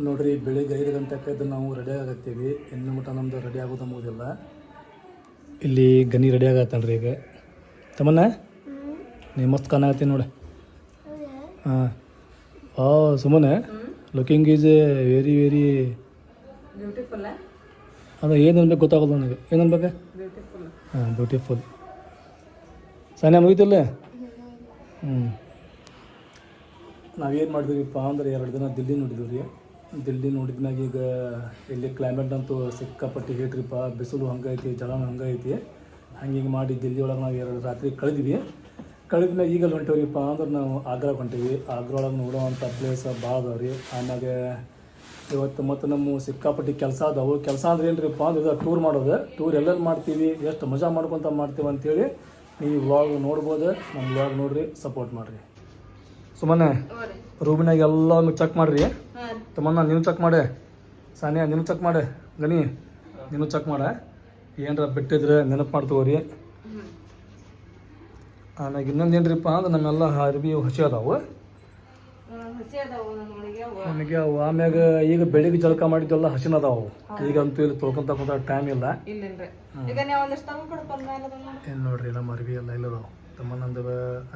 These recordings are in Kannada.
ನೋಡ್ರಿ ಬೆಳಿಗ್ಗೆ 5 ಗಂಟೆಗೆ ಎದ್ದು ನಾವು ರೆಡಿ ಆಗತ್ತೀವಿ. ಇನ್ನು ಮಟ್ಟ ನಮ್ದು ರೆಡಿ ಆಗೋದು ಮುಗಿದಿಲ್ಲ. ಇಲ್ಲಿ ಗನಿ ರೆಡಿ ಆಗತ್ತಲ್ರಿ ಈಗ. ತಮ್ಮನ್ನ ನೀ ಮಸ್ತ್ ಕಾಣಾಗತ್ತಿ ನೋಡಿ. ಹಾಂ ಸುಮ್ಮನೆ looking is very very beautiful. ಅದು ಏನು ಅನ್ಬೇಕು ಗೊತ್ತಾಗೋದು ನನಗೆ. ಏನು ಅನ್ಬೇಕು? ಹಾಂ ಬ್ಯೂಟಿಫುಲ್. ಸಾನ್ಯಾ ಮುಗಿತಿಲ್ಲ? ನಾವೇನು ಮಾಡಿದ್ವಿಪ್ಪ ಅಂದ್ರೆ 2 ದಿನ ದಿಲ್ಲಿ ನೋಡಿದ್ವಿ ರೀ. ದಿಲ್ಲಿ ನೋಡಿದ್ಮ್ಯಾಗ ಈಗ ಇಲ್ಲಿ ಕ್ಲೈಮೇಟ್ ಅಂತೂ ಸಿಕ್ಕಾಪಟ್ಟಿ ಹೇಟ್ರಿಪ್ಪ. ಬಿಸಿಲು ಹಂಗೈತಿ, ಜಲನೂ ಹಂಗೈತಿ. ಹಂಗೆ ಮಾಡಿ ದಿಲ್ಲಿ ಒಳಗೆ ನಾವು 2 ರಾತ್ರಿ ಕಳೆದ್ಮ್ಯಾಗ ಈಗ ಹೊಂಟೇವ್ರಿಪ್ಪ ಅಂದ್ರೆ ನಾವು ಆಗ್ರಾಗೆ ಹೊಂಟೇವಿ. ಆಗ್ರಾ ಒಳಗೆ ನೋಡೋವಂಥ ಪ್ಲೇಸ್ ಭಾಳ ಅದಾವೆ ರೀ. ಆಮ್ಯಾಗೆ ಇವತ್ತು ಮತ್ತು ನಮ್ಮ ಸಿಕ್ಕಾಪಟ್ಟಿ ಕೆಲಸ ಅದಾವೆ. ಕೆಲಸ ಅಂದ್ರೆ ಏನ್ರಿಪ್ಪ ಅಂದ್ರೆ ಇದು ಟೂರ್ ಮಾಡೋದು. ಟೂರ್ ಎಲ್ಲೆಲ್ಲಿ ಮಾಡ್ತೀವಿ, ಎಷ್ಟು ಮಜಾ ಮಾಡ್ಕೊತ ಮಾಡ್ತೀವಿ ಅಂಥೇಳಿ ನೀವು ವ್ಲಾಗ್ ನೋಡ್ಬೋದು. ನಮ್ಮ ವ್ಲಾಗ್ ನೋಡಿರಿ, ಸಪೋರ್ಟ್ ಮಾಡಿರಿ. ಸುಮ್ಮನೆ ರೂಮಿನಾಗ ಎಲ್ಲ ಚೆಕ್ ಮಾಡಿರಿ. ತಮ್ಮನ್ನ ನೀವು ಚೆಕ್ ಮಾಡಿ, ಸಾನಿಯಾ ನೀವು ಚೆಕ್ ಮಾಡಿ, ಗನಿ ನೀನು ಚೆಕ್ ಮಾಡ. ಏನರ ಬಿಟ್ಟಿದ್ರೆ ನೆನಪು ಮಾಡ್ತೀವಿ. ಆಮ್ಯಾಗ ಇನ್ನೊಂದು ಏನ್ರಿಪ್ಪ ಅಂದ್ರೆ ನಮ್ಮೆಲ್ಲ ಅರ್ಬಿ ಹಸಿ ಅದಾವು ನನಗೆ ಅವು. ಆಮ್ಯಾಗ ಈಗ ಬೆಳಿಗ್ಗೆ ಜಳಕ ಮಾಡಿದ್ದೆಲ್ಲ ಹಸಿನ ಅದಾವು. ಈಗಂತೂ ಇಲ್ಲಿ ತೊಳ್ಕೊಂತ ಕುಂತ ಟೈಮ್ ಇಲ್ಲ. ಏನು ನೋಡ್ರಿ ನಮ್ಮ ಅರ್ಬಿ ಎಲ್ಲ ಇಲ್ಲದಾವು. ತಮ್ಮನಂದು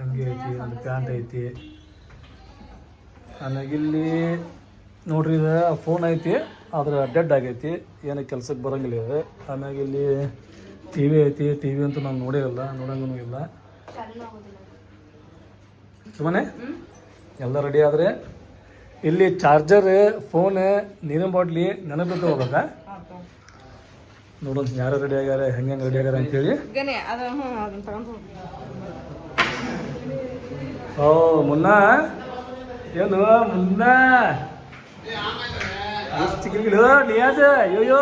ಅಂಗಿ ಐತಿ, ಒಂದು ಪ್ಯಾಂಟ್ ಐತಿ. ಆಮ್ಯಾಗ ಇಲ್ಲಿ ನೋಡ್ರಿ ಇದು ಫೋನ್ ಐತಿ, ಆದ್ರೆ ಡೆಡ್ ಆಗೈತಿ, ಏನಕ್ಕೆ ಕೆಲ್ಸಕ್ಕೆ ಬರೋಂಗಿಲ್ಲ ಇದು. ಆಮ್ಯಾಗ ಇಲ್ಲಿ ಟಿ ವಿ ಐತಿ. ಟಿ ವಿ ಅಂತೂ ನಾನು ನೋಡಿರಲ್ಲ, ನೋಡಂಗೂ ಇಲ್ಲ. ಸುಮ್ಮನೆ ಎಲ್ಲ ರೆಡಿ ಆದರೆ ಇಲ್ಲಿ ಚಾರ್ಜರ್, ಫೋನ್, ನೀರಿನ ಬಾಟ್ಲಿ ನೆನಪಿಟ್ಟು ಹೋಗ್ಬೇಕಾ ನೋಡೋಣ ಯಾರು ರೆಡಿ ಆಗ್ಯಾರ, ಹೆಂಗೆ ರೆಡಿ ಆಗ್ಯಾರ ಅಂತೇಳಿ. ಓ ಮುನ್ನ ಏನು ಮುನ್ನ ಚಿಕ್ಕಗಿಲ್ಲ ನಿಯಾಜ ಅಯ್ಯೋ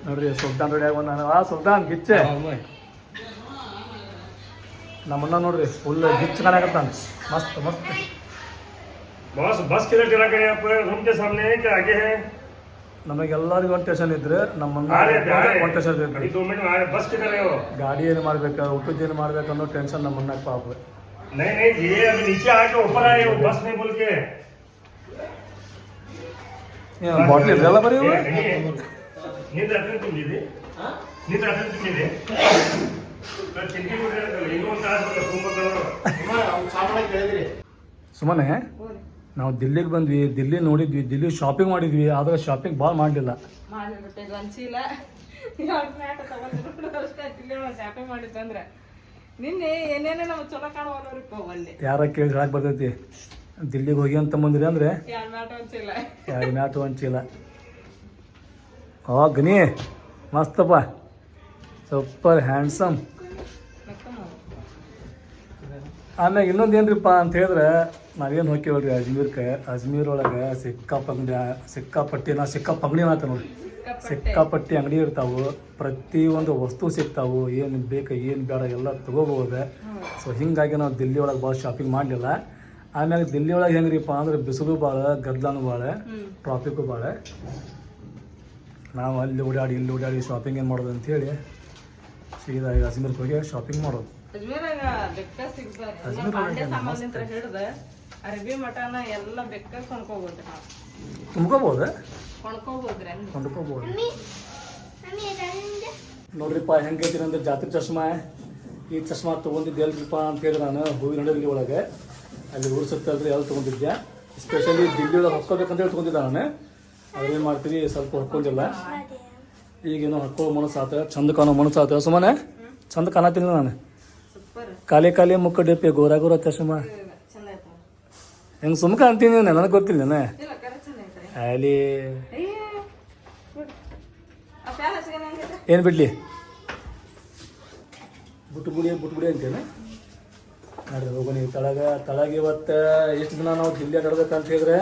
ನೋಡ್ರಿ ಸುಲ್ತಾನ್ ರೆಡಿ ಆಗ ನಾನು. ಸುಲ್ತಾನ್ ಗಿಚ್ಚೆ ನಮ್ಮನ್ನ ನೋಡ್ರಿ ಫುಲ್ ಗಿಚ್ಚ ಕಾಣಕತ್ತಾನ. ಮಸ್ತ್ ಮಸ್ತ್. बॉस बस किधर चला गया? पूरे रूम के सामने है क्या आगे है? ನಮಗೆಲ್ಲರಿಗೂ ಒಂದು ಟೆನ್ಷನ್ ಇದ್ರೆ ನಮ್ಮನ್ನ ಒಂದು ಟೆನ್ಷನ್ ಇದ್ರಿ. 2 मिनट में बस किधर है वो? ಗಾಡಿ ಏನು ಮಾಡ್ಬೇಕು, ಊಟದ ಏನು ಮಾಡ್ಬೇಕು ಅನ್ನೋ ಟೆನ್ಷನ್ ನಮ್ಮನ್ನ ಪಾಪ. नहीं नहीं ये अभी नीचे आके ऊपर आए वो बस नहीं बोल के. ಬಾಟ್ಲಿ ಇರಲ್ಲ ಬರೀ नींद आते तुम दीदी? नींद आते तुम दीदी? चिंकी को ಇನ್ನೂ ಒಂದು ತಾಸು ಸುಮ್ಮನೆ ನಾವು ದಿಲ್ಲಿಗೆ ಬಂದ್ವಿ, ದಿಲ್ಲಿ ನೋಡಿದ್ವಿ, ದಿಲ್ಲಿ ಶಾಪಿಂಗ್ ಮಾಡಿದ್ವಿ. ಆದ್ರೆ ಶಾಪಿಂಗ್ ಭಾಳ ಮಾಡಲಿಲ್ಲ. ಯಾರ ಕೇಳಿ ಹೇಳಕ್ ಬರ್ತೈತಿ. ದಿಲ್ಲಿಗೆ ಹೋಗಿ ಅಂತ ಬಂದ್ರಿ ಅಂದ್ರೆ 2 ಮ್ಯಾಟ್ ಒಂದು ಚೀಲ. Ghani ಮಸ್ತಪ್ಪ, super handsome. ಆಮ್ಯಾಗ ಇನ್ನೊಂದು ಏನ್ರಿಪ್ಪ ಅಂತ ಹೇಳಿದ್ರೆ ನಾವೇನು ಹೋಗ್ತೀವಲ್ರಿ ಅಜ್ಮೀರ್ಗೆ. ಅಜ್ಮೀರ್ ಒಳಗೆ ಸಿಕ್ಕಾಪಟ್ಟಿ ಮಾತ ನೋಡಿ. ಸಿಕ್ಕಾಪಟ್ಟಿ ಅಂಗಡಿ ಇರ್ತಾವೆ, ಪ್ರತಿಯೊಂದು ವಸ್ತು ಸಿಗ್ತಾವೆ. ಏನು ಬೇಕು ಏನು ಬೇಡ ಎಲ್ಲ ತೊಗೋಬೋದು. ಸೊ ಹೀಗಾಗಿ ನಾವು ದಿಲ್ಲಿ ಒಳಗೆ ಭಾಳ ಶಾಪಿಂಗ್ ಮಾಡಲಿಲ್ಲ. ಆಮ್ಯಾಗ ದಿಲ್ಲಿ ಒಳಗೆ ಹೆಂಗ್ರಿಪ್ಪ ಅಂದ್ರೆ ಬಿಸಿಲು ಭಾಳ, ಗದ್ದಲನೂ ಭಾಳ, ಟ್ರಾಫಿಕ್ಕು ಭಾಳ. ನಾವು ಅಲ್ಲಿ ಓಡಾಡಿ ಇಲ್ಲಿ ಓಡಾಡಿ ಶಾಪಿಂಗ್ ಏನು ಮಾಡೋದು ಅಂಥೇಳಿ ಸೀದಾ ಅಜ್ಮೀರ್ಗೆ ಹೋಗಿ ಶಾಪಿಂಗ್ ಮಾಡೋದು. ತುಂಬ್ಕೋಬಹುದು, ಕೊಂಡ್ಕೋಬಹುದು. ನೋಡ್ರಿಪ್ಪ ಹೆಂಗೈತಿ ಅಂದ್ರೆ ಜಾತ್ರೆ ಚಶ್ಮಾ. ಈ ಚಶ್ಮಾ ತೊಗೊಂಡಿದ್ದೆ ಎಲ್ರಿಪ್ಪ ಅಂತ ಹೇಳಿ ನಾನು ಹೂವಿನ ಹಡಗಲಿ ಒಳಗೆ ಅಲ್ಲಿ ಊರು ಸುತ್ತಲ್ರಿ ಎಲ್ಲಿ ತೊಗೊಂಡಿದ್ದೆ. ಎಸ್ಪೆಷಲಿ ದಿಲ್ಲಿ ಒಳಗೆ ಹೊಕ್ಕೋಬೇಕಂತ ಹೇಳಿ ತೊಗೊಂಡಿದ್ದೆ ನಾನು. ಅದೇನು ಮಾಡ್ತೀವಿ ಸ್ವಲ್ಪ ಹೊಕ್ಕೊಂಡಿಲ್ಲ. ಈಗೇನೋ ಹಾಕೋ ಮನಸ್ಸಾತ, ಚಂದ ಕಾಣೋ ಮನಸ್ಸಾತ. ಸುಮ್ಮನೆ ಚಂದ ಕಾಣತೀನಿ ನಾನು. ಕಾಲಿ ಕಾಲಿ ಮುಕ್ಕ ಡಿಪ್ಪೆ ಗೋರ ಗೋರ ಚಶ್ಮಾ ಹೆಂಗೆ ಸುಮ್ಕ ಅಂತೀನಿ ನನಗೆ ಗೊತ್ತಿಲ್ಲ. ಅಲ್ಲಿ ಏನು ಬಿಡ್ಲಿ ಬುಟ್ಬುಡಿ ಅಂತೇನೆ ನೋಡ್ರಿ. ಹೋಗೋಣ ತಳಗೆ ಇವತ್ತು ಎಷ್ಟು ದಿನ ನಾವು ದಿಲ್ಲಿ ಅಡ್ಡಾಡ್ಬೇಕಂತ ಹೇಳಿದ್ರೆ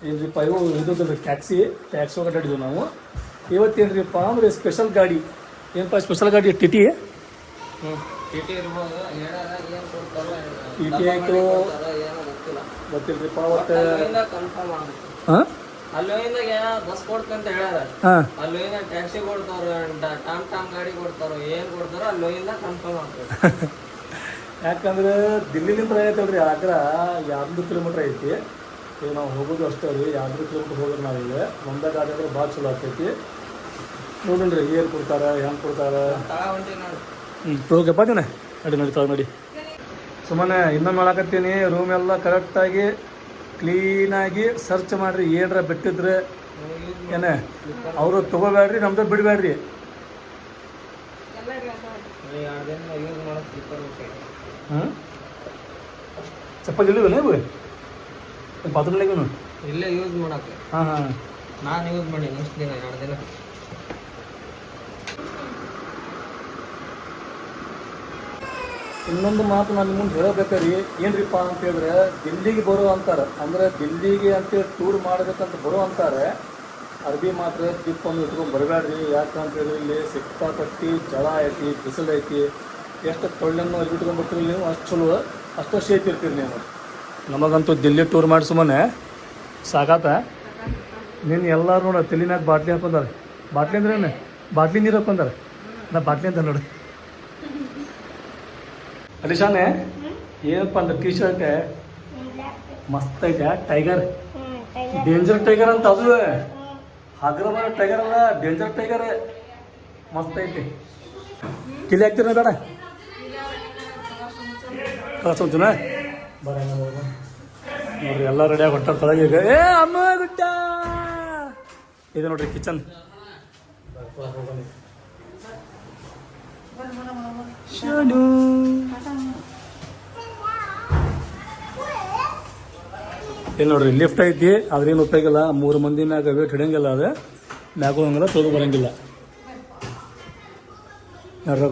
ಏನ್ರಿಪ್ಪ ಇವು ಇದ್ದಲ್ರಿ ಟ್ಯಾಕ್ಸಿ ಒಳಗೆ ಅಡ್ಡಾಡಿದ್ವಿ ನಾವು. ಇವತ್ತೇನ್ರಿಪ್ಪ ಅಂದ್ರೆ ಸ್ಪೆಷಲ್ ಗಾಡಿ. ಏನಪ್ಪ ಸ್ಪೆಷಲ್ ಗಾಡಿ? ಟಿಟಿ ಆಯಿತು ಗೊತ್ತಿಲ್ರಿಪ್ಪ. ಅವತ್ತು ಹಾಂ ಅಲ್ಲಿಂದ ಬಸ್ ಕೊಡ್ತಂತ ಹೇಳ್ಯಾರ. ಅಲ್ಲಿಂದ ಟ್ಯಾಕ್ಸಿ ಕೊಡ್ತಾರ, ಟಾಮ್ ಗಾಡಿ ಕೊಡ್ತಾರ, ಏನ್ ಕೊಡ್ತಾರ ಅಲ್ಲಿಂದ ಕನ್ಫರ್ಮ್ ಆಗ್ತದೆ. ಯಾಕಂದ್ರೆ ದಿಲ್ಲಿಲಿಂದ ಐತಲ್ರಿ ಆಗ್ರಾ 200 ಕಿಲೋಮೀಟ್ರ್ ಐತಿ. ಈಗ ನಾವು ಹೋಗೋದು ಅಷ್ಟೇ ರೀ 2 ಕಿಲೋಮೀಟ್ರ್ ಹೋಗೋದು ನಾವೀಗ ಒಂದೇ ಗಾಡಿ ಅಂದ್ರೆ ಭಾಳ ಚಲೋ ಆಗ್ತೈತಿ ನೋಡೋಣ ರೀ ಏನು ಕೊಡ್ತಾರೆ ಹೆಂಗೆ ಕೊಡ್ತಾರೆ ತಗೊಂಡಿ ನೋಡಿ. ಹೋಗಪ್ಪ ನೀನೆ ನಡಿ ತಗೊಂಡು ನೋಡಿ ಸುಮ್ಮನೆ ಇನ್ನೊಮ್ಮೆ ಹೇಳಕತ್ತೀನಿ ರೂಮ್ ಎಲ್ಲ ಕರೆಕ್ಟಾಗಿ ಕ್ಲೀನಾಗಿ ಸರ್ಚ್ ಮಾಡಿರಿ ಏನರ ಬಿಟ್ಟಿದ್ರೆ ಏನೇ ಅವರು ತೊಗೋಬೇಡ್ರಿ ನಮ್ದು ಬಿಡಬೇಡ್ರಿ. ಯೂಸ್ ಮಾಡೋ ಸ್ಲಿಪ್ಪರ್ ಹಾಂ ಚಪ್ಪಲ್ ಇಲ್ಲಿವೇನೆ ಇವು ಬಾತ್ರೂಮ್ನಾಗೂ ಇಲ್ಲೇ ಯೂಸ್ ಮಾಡೋಕ್ಕೆ ಹಾಂ ನಾನು ಯೂಸ್ ಮಾಡಿ ಇಷ್ಟು ದಿನ 2 ದಿನ. ಇನ್ನೊಂದು ಮಾತು ನಾನು ನಿಮ್ಮ ಮುಂದೆ ಹೇಳಬೇಕಾರಿ ಏನ್ರಿಪ್ಪ ಅಂತ ಹೇಳಿದ್ರೆ ದಿಲ್ಲಿಗೆ ಬರೋ ಅಂತಾರೆ ಅಂದರೆ ದಿಲ್ಲಿಗೆ ಅಂತೇಳಿ ಟೂರ್ ಮಾಡಬೇಕಂತ ಬರೋ ಅಂತಾರೆ ಅರ್ಬಿ ಮಾತ್ರ ತಿಪ್ಪೊಂದು ಇಟ್ಕೊಂಡು ಬರಬೇಡ್ರಿ ಯಾಕಂತ ಹೇಳಿದ್ರೆ ಇಲ್ಲಿ ಸಿಕ್ಕಾಪಟ್ಟಿ ಜಳ ಐತಿ ಬಿಸಿಲು ಐತಿ ಎಷ್ಟು ತೊಳ್ಳನ್ನು ಅಲ್ಲಿ ಬಿಟ್ಕೊಂಡು ಬರ್ತೀರಿ ನೀವು ಅಷ್ಟು ಚಲೋ ಅಷ್ಟು ಶೇಪ್ ಇರ್ತೀರಿ ನೀವು. ನಮಗಂತೂ ದಿಲ್ಲಿ ಟೂರ್ ಮಾಡಿ ಸುಮ್ಮನೆ ಸಾಕಾತ ನೀನು ಎಲ್ಲರೂ ನೋಡ ತಲೆನಾಗ ಬಾಟ್ಲಿ ಹಾಕೊಂಡಾರೆ ಬಾಟ್ಲಿ ಅಂದ್ರೆ ಬಾಟ್ಲಿ ನೀರು ಹಾಕೊಂಡಾರೆ ನಾ ಬಾಟ್ಲಿ ಅಂತ ನೋಡಿ ಅಲಿಶಾನೆ ಏನಪ್ಪ ಅಂದ್ರೆ ಟಿ ಶರ್ಟ್ ಮಸ್ತ್ ಐತೆ ಟೈಗರ್ ಡೇಂಜರ್ ಟೈಗರ್ ಅಂತ ಅದು ಹಗ್ರಬಾರ ಟೈಗರ್ ಅಲ್ಲ ಡೇಂಜರ್ ಟೈಗರ್ ಮಸ್ತ್ ಐತಿ ಕಿಲಿ ಹಾಕ್ತೀರ ಬೇಡ ಕಳ್ಸೋತೀನ ಬರ ನೋಡ್ರಿ ಎಲ್ಲ ರೆಡಿಯಾಗಿ ಹೊಟ್ಟ ತೊಳಗೆ ಈಗ ಏ ಅಮ್ಮ ಗುಟ್ಟ ಇದು ನೋಡ್ರಿ ಕಿಚನ್ ಇಲ್ಲಿ ನೋಡ್ರಿ ಲಿಫ್ಟ್ ಐತಿ ಅದ್ರೇನು ಉಪಯೋಗಿಲ್ಲ 3 ಮಂದಿ ಮ್ಯಾಗ ವೇಟ್ ಹಿಡಂಗಿಲ್ಲ ಅದು ಮ್ಯಾಗ ಹೋಗಂಗಿಲ್ಲ ತೊಗೊ ಬರಂಗಿಲ್ಲ ಯಾರು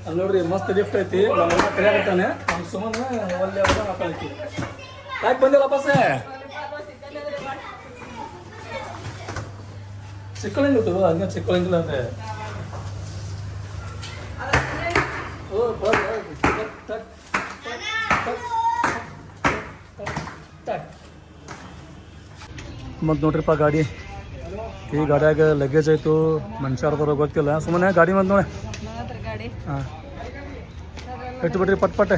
ಅಲ್ಲಿ ನೋಡ್ರಿ ಮಸ್ತ್ ಲಿಫ್ಟ್ ಐತಿ ನಮ್ಮ ಕರೆಯಾಗತ್ತಾನೆ ನಮ್ಮ ಸುಮ್ಮನೆ ಒಳ್ಳೆ ಮಾತಾಡ್ತಿ ಯಾಕೆ ಬಂದಿಲ್ಲ ವಾಪಸ್ ಸಿಕ್ಕಳಂಗಿತ್ತು ಹಂಗೆ ಸಿಕ್ಕಳಂಗಿಲ್ಲ ಅಂದ್ರೆ ಮತ್ತು ನೋಡ್ರಿಪ್ಪ ಗಾಡಿ ಈ ಗಾಡಿಯಾಗ ಲಗೇಜ್ ಆಯ್ತು ಮನುಷ್ಯರ್ದಾರ ಗೊತ್ತಿಲ್ಲ ಸುಮ್ಮನೆ ಗಾಡಿ ಬಂದು ನೋಡಿ ಹಾಂ ಕಟ್ಟಿ ಬಿಡ್ರಿ ಪಟ್ ಪಟ್ಟೆ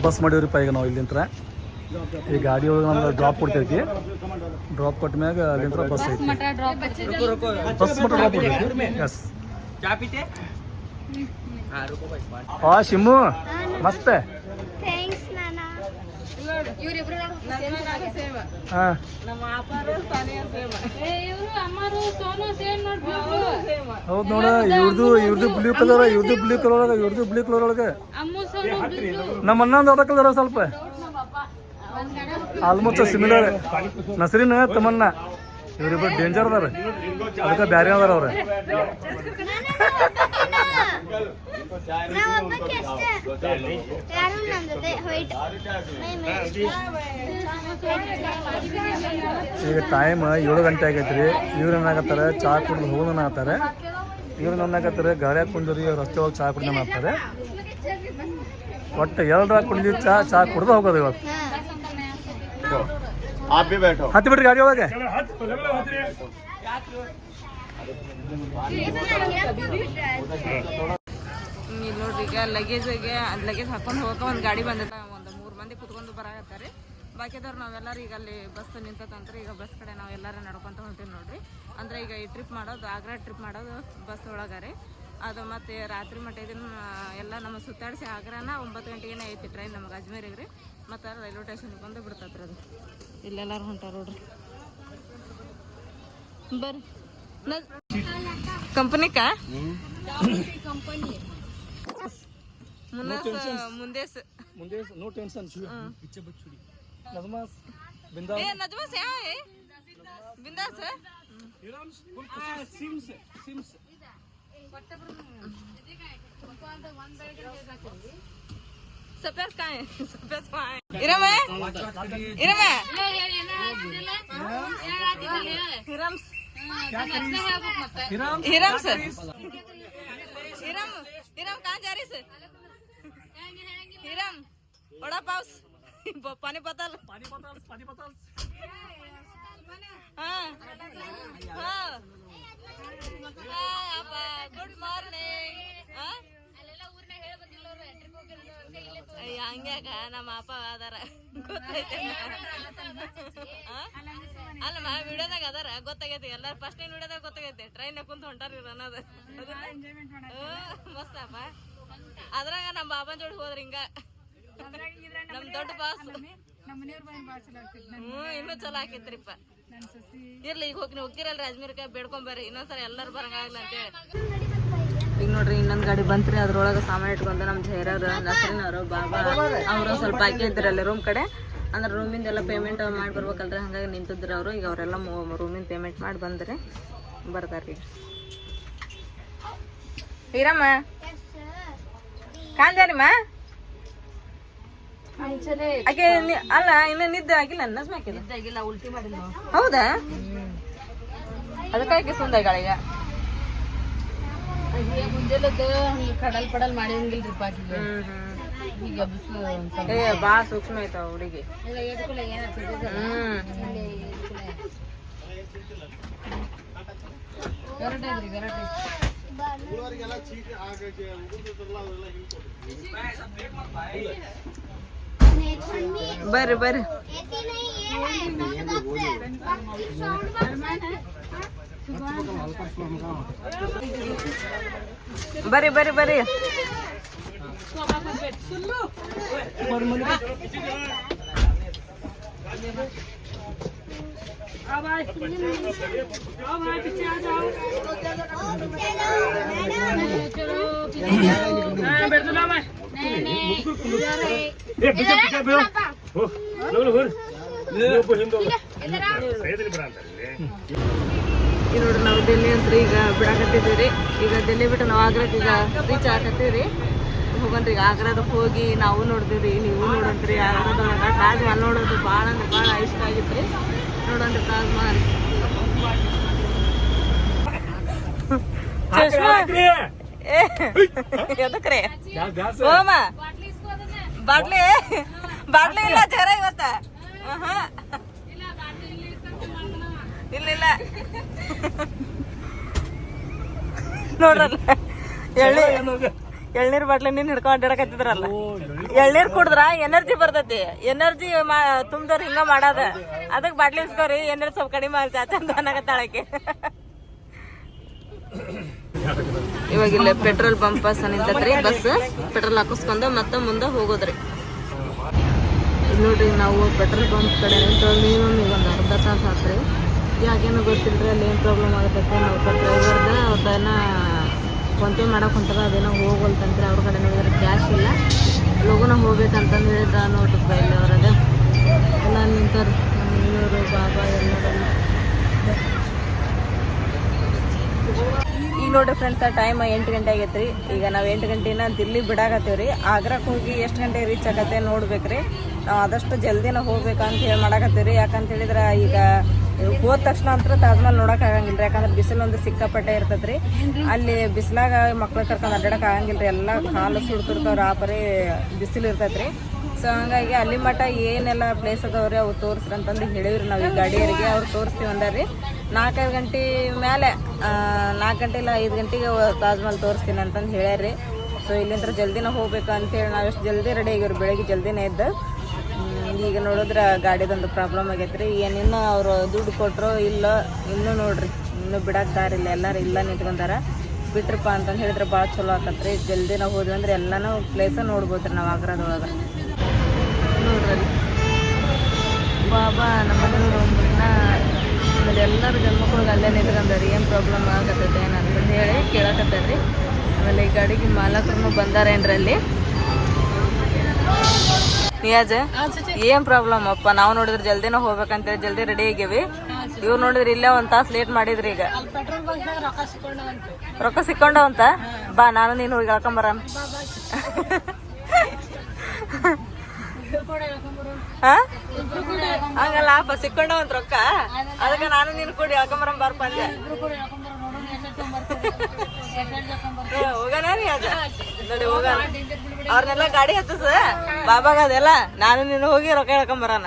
ಬಸ್ ಮಾಡಿವ್ರಿಪ್ಪ ಈಗ ನಾವು ಇಲ್ಲಿಂತ್ರ ಈ ಗಾಡಿ ಒಳಗೆ ನಮ್ಗೆ ಡ್ರಾಪ್ ಕೊಡ್ತೈತಿ ಡ್ರಾಪ್ ಕೊಟ್ಟ ಮ್ಯಾಗ ಅಲ್ಲಿಂದ ಬಸ್ ಐತಿ ಬಸ್ ಮಟ್ಟ ಡ್ರಾಪ್ ಕೊಡ್ತೈತಿ ಎಸ್ ಹಾ ಶಿಮ್ಮು ಮಸ್ತ್ ಹಾಂ ಹೌದು ನೋಡ ಇವ್ರದ್ದು ಬ್ಲೂ ಕಲರ್ ಇವ್ರದ್ದು ಬ್ಲೂ ಕಲರ್ ಒಳಗೆ ನಮ್ಮ ಅಣ್ಣಂದು ಅದ ಕಲರ್ ಸ್ವಲ್ಪ ಆಲ್ಮೋಸ್ಟ್ ಸಿಮಿಲರ್ ನಸರಿನ ತಮ್ಮನ್ನ ಇವರಿಬ್ಬರು ಡೇಂಜರ್ ಅದಾರ ಅದಕ್ಕೆ ಬ್ಯಾರೆ ಅದಾರ ಅವ್ರ ಈಗ ಟೈಮ್ 7 ಗಂಟೆ ಆಗೈತ್ರಿ ಇವ್ರು ಏನಾಗತ್ತಾರ ಚಾ ಕುಡಿದು ಹೋಗೋಣ ಆತಾರೆ ಇವ್ರು ಏನಾಗತ್ತಾರೆ ಗಾಡಿ ಹಾಕೊಂಡ್ರಿ ರಸ್ತೆ ಒಳಗೆ ಚಾ ಕುಡಿದ ಮಾಡ್ತಾರೆ ಒಟ್ಟು 2 ಕುಡಿದು ಚಾ ಕುಡ್ದು ಹೋಗೋದು ಇವತ್ತು ಹತ್ತಿ ಬಿಡ್ರಿ ಗಾಡಿ ಒಳಗೆ ನೋಡ್ರಿ ಈಗ ಲಗೇಜ್ ಹಾಕೊಂಡು ಹೋಗೋ ಒಂದು ಗಾಡಿ ಬಂದೈತೆ ಒಂದು 3 ಮಂದಿ ಕುತ್ಕೊಂಡು ಬರಾಕತ್ತಾರೆ ಬಾಕಿದವ್ರು ನಾವೆಲ್ಲರೂ ಈಗ ಅಲ್ಲಿ ಬಸ್ ನಿಂತಂದ್ರೆ ಈಗ ಬಸ್ ಕಡೆ ನಾವೆಲ್ಲರೂ ನಡ್ಕೊಂತ ಹೊಂಟೀವಿ ನೋಡ್ರಿ ಅಂದ್ರೆ ಈಗ ಈ ಟ್ರಿಪ್ ಮಾಡೋದು ಆಗ್ರಾ ಟ್ರಿಪ್ ಮಾಡೋದು ಬಸ್ ಒಳಗಾರೆ ಅದು ಮತ್ತು ರಾತ್ರಿ ಮಟ್ಟ ಇದನ್ನು ಎಲ್ಲ ನಮ್ಮ ಸುತ್ತಾಡಿಸಿ ಆಗ್ರಾನ 9 ಗಂಟೆಗೆ ಐತಿ ಟ್ರೈನ್ ನಮಗೆ ಅಜ್ಮೇರಿಗೆ ರೀ ಮತ್ತು ರೈಲ್ವೆ ಸ್ಟೇಷನ್ಗೆ ಬಂದು ಬಿಡ್ತತ್ರಿ ಅದು ಇಲ್ಲೆಲ್ಲರೂ ಹೊಂಟಾರ ನೋಡ್ರಿ ಬರ್ರಿ ಕಂಪನಿಕ ಮುಂದೆ ನೋ ಟೆನ್ಷನ್ नजमास यहाँ है बिंदास है सफेद का है सफेद का है इरम है इरम है Hiram Hiram sir Hiram Hiram कहाँ जा रही सर हिरम बड़ा पाउस पानी बोतल हाँ हाँ ಗುಡ್ ಮಾರ್ನಿಂಗ್ ಹಂಗ್ಯಾಕ ನಮ್ಮ ಅಪ್ಪ ಅದಾರ ಗೊತ್ತೈತೆ ಅಲ್ಲಮ್ಮ ವಿಡಿಯೋದಾಗ ಅದಾರ ಗೊತ್ತಾಗೈತಿ ಎಲ್ಲಾರು ಫಸ್ಟ್ ಟೈಮ್ ವಿಡಿಯೋದಾಗ ಗೊತ್ತಾಗೈತಿ ಟ್ರೈನ್ ಕುಂತ ಹೊಂಟಾರಿ ಅನ್ನೋದು ಮಸ್ತಪ್ಪ ಅದ್ರಾಗ ನಮ್ಮ ಬಾಬನ್ ಜೋಡಿ ಹೋದ್ರಿ ಹಿಂಗ ನಮ್ ದೊಡ್ಡ ಬಾಸ್ ಇನ್ನೂ ಚಲೋ ಆಕೈತ್ರಿಪ್ಪ ಇರ್ಲಿ ಈಗ ಹೋಗಿರಲ್ರಿ ಅಜ್ಮೀರ್ಕ ಬೇಡ್ಕೊಂಬರ್ರಿ ಇನ್ನೊಂದ್ಸರಿ ಎಲ್ಲರೂ ಬರಂಗಾಗಲ್ಲ ಅಂತೇಳಿ ಈಗ ನೋಡ್ರಿ ಇನ್ನೊಂದು ಗಾಡಿ ಬಂತ್ರಿ ಅದ್ರೊಳಗೆ ಸಾಮಾನು ಇಟ್ಕೊಂಡ ನಮ್ಮ ಜೈರವ್ರು ನಸರಿನವರು ಬಾಬಾ ಅವರು ಸ್ವಲ್ಪ ಹಾಕಿ ಇದ್ರಲ್ಲಿ ರೂಮ್ ಕಡೆ ಅಂದ್ರೆ ರೂಮಿಂದ ಎಲ್ಲ ಪೇಮೆಂಟ್ ಮಾಡಿ ಬರ್ಬೇಕಲ್ರಿ ಹಂಗಾಗಿ ನಿಂತಿದ್ರು ಅವರು ಈಗ ಅವರೆಲ್ಲ ರೂಮಿಂದ ಪೇಮೆಂಟ್ ಮಾಡಿ ಬಂದ್ರಿ ಬರ್ತಾರ್ರಿ ಹೀರಮ್ಮ ಕಾಂಜಾರಿಮ್ಮ ಆಕೆ ಅಲ್ಲ ಇನ್ನು ನಿದ್ದೆ ಆಗಿಲ್ಲ ನಿದ್ದೆ ಉಲ್ಟಿ ಮಾಡಿಲ್ಲ ಹೌದಾ ಅದಕ್ಕಾಗಿ ಸುಂದರ ಈಗ ಮುಂಜಾನೆದ್ದು ಕಡಲ್ ಪಡಲ್ ಮಾಡಿರಂಗಿಲ್ರಿಪ್ಪ ಈಗ ಬಾ ಸೂಕ್ಷ್ಮ ಐತ ಹುಡುಗಿ ಗರಟೆ ಐತ್ರಿ ಗರಟೆ ಬರ್ರಿ ಬರ್ರಿ ಬರ್ರಿ ಬರ್ರಿ ಬರ್ರಿ ಈಗ ನೋಡ್ರಿ ನಾವು ಡೆಲ್ಲಿ ಅಂತ ಈಗ ಬಿಡಾಕತ್ತಿದ್ದೀವಿ ಈಗ ಡೆಲ್ಲಿ ಬಿಟ್ಟು ನಾವು ಆಗ್ರಾಕ್ ಈಗ ರೀಚ್ ಆಗತ್ತೀವಿ ಹೋಗನ್ರಿ ಈಗ ಆಗ್ರಾದಕ್ಕೆ ಹೋಗಿ ನಾವು ನೋಡ್ತೀವಿ ನೀವು ನೋಡಂತ್ರಿ ಆಗ್ರಾದೊಳಗೆ ತಾಜ್ ಮಹಲ್ ನೋಡೋದು ಭಾಳ ಅಂದ್ರೆ ಭಾಳ ಇಷ್ಟ ಆಗಿತ್ತು ನೋಡನ್ರಿ ತಾಜ್ ಮಹಲ್ ಎದಕ್ರಿ ಹೋಮ ಬಾಟ್ಲಿ ಬಾಟ್ಲಿ ಇಲ್ಲ ಜರ ಇವತ್ತ ಇಲ್ಲ ಇಲ್ಲ ನೋಡ್ರಲ್ಲ ಎಳ್ನೀರ್ ಬಾಟ್ಲಿ ನೀನ್ ಹಿಡ್ಕೊಂಡ್ ಅಡ್ಡಾಡಕತ್ತಿದ್ರಲ್ಲ ಎಳ್ನೀರ್ ಕುಡಿದ್ರ ಎನರ್ಜಿ ಬರ್ತೈತಿ ಎನರ್ಜಿ ತುಂಬ್ದವ್ರ ಹಿಂಗ ಮಾಡದ ಅದಕ್ ಬಾಟ್ಲಿ ಇಸ್ಕೋರಿ ಎನರ್ಜಿ ಸ್ವಲ್ಪ ಕಡಿಮೆ ಚಾಚಂದ ಅನ್ನಕತ್ತಾಳಕ್ಕೆ ಇವಾಗ ಇಲ್ಲ ಪೆಟ್ರೋಲ್ ಪಂಪ್ ನಿಂತತ್ರಿ ಬಸ್ ಪೆಟ್ರೋಲ್ ಹಾಕಿಸ್ಕೊಂಡು ಮತ್ತೆ ಮುಂದೆ ಹೋಗೋದ್ರಿ ನೋಡ್ರಿ ನಾವು ಪೆಟ್ರೋಲ್ ಪಂಪ್ ಕಡೆ ನಿಂತು ಮಿನಿಮಮ್ ಈಗ ಒಂದು ಅರ್ಧ ತಾಸು ಆತ್ರಿ ಯಾಕೇನೋ ಗೊತ್ತಿಲ್ರಿ ಅಲ್ಲಿ ಏನು ಪ್ರಾಬ್ಲಮ್ ಆಗತ್ತೈತೆ ನಾವು ಡ್ರೈವರ್ದ ಅವ್ರನ್ನ ಫೋನ್ಪೇ ಮಾಡಕ್ಕೆ ಹೊಂಟಾರ ಅದೇನೋ ಹೋಗಲ್ತಂತ್ರಿ ಅವ್ರ ಕಡೆ ನೋಡಿದ್ರೆ ಕ್ಯಾಶ್ ಇಲ್ಲ ಲಗುನ ಹೋಗ್ಬೇಕಂತಂದು ಹೇಳಿದ್ರ ನೋಡ್ರಿಪ್ಪ ಇಲ್ಲಿ ಅವ್ರದ ಎಲ್ಲ ನಿಂತವ್ರು ಇವರು ಬಾಬಾ ಎಲ್ಲರೆಲ್ಲ ಈಗ ನೋಡ್ರಿ ಫ್ರೆಂಡ್ಸ್ ಟೈಮ್ 8 ಗಂಟೆ ಆಗೈತ್ರಿ ಈಗ ನಾವು 8 ಗಂಟೆನ ದಿಲ್ಲಿ ಬಿಡಾಕತ್ತೀವ್ರಿ ಆಗ್ರಾಕ್ ಹೋಗಿ ಎಷ್ಟು ಗಂಟೆಗೆ ರೀಚ್ ಆಗತ್ತೆ ನೋಡ್ಬೇಕ್ರಿ ನಾವು ಆದಷ್ಟು ಜಲ್ದಿನ ಹೋಗ್ಬೇಕಂತ ಹೇಳಿ ಮಾಡಾಕತ್ತೀವ್ರಿ ಯಾಕಂತ ಹೇಳಿದ್ರೆ ಈಗ ಹೋದ ತಕ್ಷಣ ಅಂತ ತಾಜ್ ಮಹಲ್ ನೋಡಕ್ ಆಗಂಗಿಲ್ರಿ ಯಾಕಂದ್ರೆ ಬಿಸಿಲು ಒಂದು ಸಿಕ್ಕಾಪಟ್ಟೆ ಇರ್ತೈತ್ರಿ ಅಲ್ಲಿ ಬಿಸಿಲಾಗ ಮಕ್ಳು ಕರ್ಕೊಂಡು ಅಡ್ಡಾಡಕ್ ಆಗಂಗಿಲ್ರಿ ಎಲ್ಲ ಕಾಲು ಸುಡ್ತಿರ್ತಾವ್ರಿ ಆ ಪರಿ ಬಿಸಿಲು ಇರ್ತೈತ್ರಿ ಸೊ ಹಂಗಾಗಿ ಅಲ್ಲಿ ಮಠ ಏನೆಲ್ಲ ಪ್ಲೇಸ್ ಅದಾವ್ರಿ ಅವು ತೋರಿಸ್ರಿ ಅಂತಂದು ಹೇಳಿವ್ರಿ ನಾವು ಈ ಗಾಡಿಯರಿಗೆ ಅವ್ರು ತೋರಿಸ್ತೀವಿ ಅಂದಾರ್ರಿ 4-5 ಗಂಟೆ ಮೇಲೆ 4 ಗಂಟೆ ಇಲ್ಲ 5 ಗಂಟೆಗೆ ತಾಜ್ ಮಹಲ್ ತೋರಿಸ್ತೀನಿ ಅಂತಂದು ಹೇಳ್ಯಾರ್ರಿ ಸೊ ಇಲ್ಲಿಂದ ಜಲ್ದಿನ ಹೋಗ್ಬೇಕು ಅಂತೇಳಿ ನಾವು ಎಷ್ಟು ಜಲ್ದಿ ರೆಡಿ ಆಗಿವ್ರಿ ಬೆಳಗ್ಗೆ ಜಲ್ದಿನೇ ಇದ್ದು ಈಗ ನೋಡಿದ್ರೆ ಗಾಡಿದೊಂದು ಪ್ರಾಬ್ಲಮ್ ಆಗೈತ್ರಿ ಏನಿನ್ನು ಅವರು ದುಡ್ಡು ಕೊಟ್ಟರು ಇಲ್ಲ ಇನ್ನೂ ನೋಡ್ರಿ ಇನ್ನೂ ಬಿಡಕ್ಕೆ ದಾರಿಲ್ಲ ಎಲ್ಲರೂ ಇಲ್ಲ ನಿಂತ್ಕೊಂಡಾರ ಬಿಟ್ರಪ್ಪ ಅಂತಂದು ಹೇಳಿದ್ರೆ ಭಾಳ ಚಲೋ ಆಕತ್ರಿ ಜಲ್ದಿ ನಾವು ಹೋದ್ವಿ ಅಂದ್ರೆ ಎಲ್ಲನೂ ಪ್ಲೇಸ ನೋಡ್ಬೋದ್ರಿ ನಾವು ಆಗ್ರಾದೊಳಗೆ ನೋಡ್ರಿ ಬಾಬಾ ನಮ್ಮ ಆಮೇಲೆ ಎಲ್ಲರೂ ಗಂಡ್ಮಕ್ಳಿಗೆ ಅಲ್ಲೇ ನಿಂತ್ಕೊಂಡಾರಿ ಏನು ಪ್ರಾಬ್ಲಮ್ ಆಗತ್ತೈತೆ ಏನಂತಂದು ಹೇಳಿ ಕೇಳಕತ್ತಾರ್ರಿ ಆಮೇಲೆ ಈ ಗಾಡಿಗೆ ಮಾಲಕರು ಬಂದಾರೇನ್ರಿ ಅಲ್ಲಿ ನಿಯಾಜ ಏನ್ ಪ್ರಾಬ್ಲಮ್ ಅಪ್ಪ ನಾವು ನೋಡಿದ್ರೆ ಜಲ್ದಿನ ಹೋಗ್ಬೇಕಂತೇಳಿ ಜಲ್ದಿ ರೆಡಿ ಆಗೇವಿ ಇವ್ರು ನೋಡಿದ್ರೆ ಇಲ್ಲೇ 1 ತಾಸು ಲೇಟ್ ಮಾಡಿದ್ರಿ ಈಗ ರೊಕ್ಕ ಸಿಕ್ಕೊಂಡವಂತ ಬಾ ನಾನು ನೀನು ಹೋಗಿ ಹೇಳ್ಕೊಂಬರ ಹಂಗಲ್ಲ ಅಪ್ಪ ಸಿಕ್ಕೊಂಡ ಒಂದ್ ರೊಕ್ಕ ಅದಕ್ಕೆ ನಾನು ನೀನು ಕೂಡಿ ಹೇಳ್ಕೊಂಬರಂ ಬಾರಪ್ಪ ಅಂದೆ. ಹೋಗೋಣ ರೀ ಅದ ನೋಡಿ ಹೋಗೋಣ. ಅವ್ರನ್ನೆಲ್ಲ ಗಾಡಿ ಹತ್ತಸ ಬಾಬಾಗ ಅದೆಲ್ಲ ನಾನು ನೀನು ಹೋಗಿ ರೊಕ್ಕ ಹೇಳ್ಕೊಂಬರೋಣ.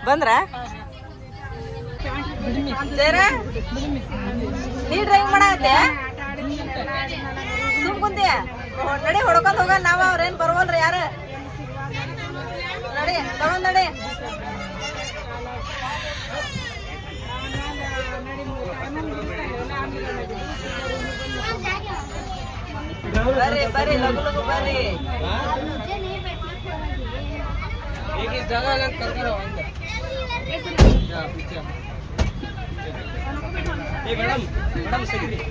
ಬಂದ್ರ ನೀ ಡ್ರೈವಿಂಗ್ ಮಾಡತ್ತೆ ಸುಮ್ ಕುಂತಿ ನಡಿ ಹೊಡ್ಕೊಂಡ್ ಹೋಗ. ನಾವ ಅವ್ರೇನ್ ಬರ್ವಲ್ರಿ ಯಾರು ನಡಿ ತಗೊಂಡ್ ನಡಿ. ಬರ್ರಿ ಬರ್ರಿ ಲಗು ಲಗು ಬರ್ರಿ. ಈಗ ಜಾಗ ಇಲ್ಲ ಅಂತ ಕರ್ಕೊಂಡು ಹೋಗಂಗ.